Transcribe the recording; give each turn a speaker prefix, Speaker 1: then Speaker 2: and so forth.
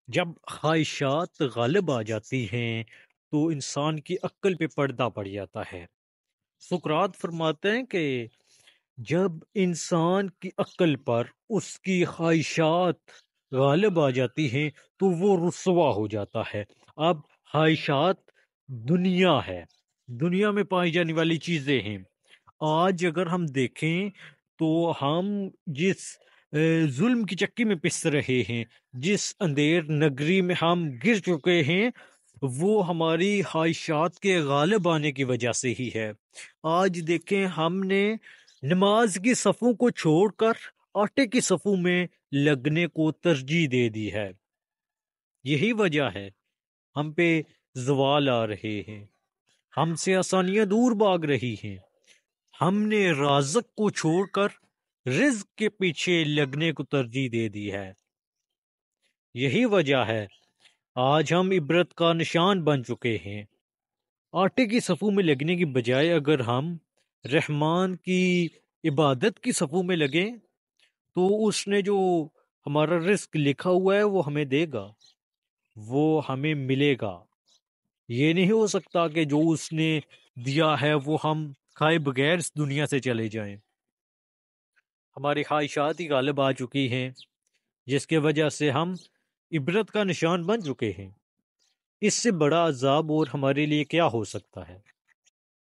Speaker 1: جب خواہشات غالب آ جاتی ہیں تو انسان کی عقل پہ پردہ پڑ جاتا ہے۔ سقراط فرماتے ہیں کہ جب انسان کی عقل پر اس کی خواہشات غالب آ جاتی ہیں تو وہ رسوا ہو جاتا ہے۔ اب خواہشات دنیا ہے، دنیا میں پائی جانے والی چیزیں ہیں۔ آج اگر ہم دیکھیں تو ہم جس ظلم کی چکی میں پس رہے ہیں، جس اندھیر نگری میں ہم گر چکے ہیں، وہ ہماری خواہشات کے غالب آنے کی وجہ سے ہی ہے۔ آج دیکھیں ہم نے نماز کی صفوں کو چھوڑ کر آٹے کی صفوں میں لگنے کو ترجیح دے دی ہے۔ یہی وجہ ہے ہم پہ زوال آ رہے ہیں، ہم سے آسانیاں دور بھاگ رہی ہیں۔ ہم نے رازق کو چھوڑ کر رزق کے پیچھے لگنے کو ترجیح دے دی ہے۔ یہی وجہ ہے آج ہم عبرت کا نشان بن چکے ہیں۔ آٹے کی صفوں میں لگنے کی بجائے اگر ہم رحمان کی عبادت کی صفوں میں لگیں تو اس نے جو ہمارا رزق لکھا ہوا ہے وہ ہمیں دے گا، وہ ہمیں ملے گا۔ یہ نہیں ہو سکتا کہ جو اس نے دیا ہے وہ ہم کھائے بغیر اس دنیا سے چلے جائیں۔ ہماری خواہشات ہی غالب آ چکی ہیں، جس کی وجہ سے ہم عبرت کا نشان بن چکے ہیں۔ اس سے بڑا عذاب اور ہمارے لیے کیا ہو سکتا ہے؟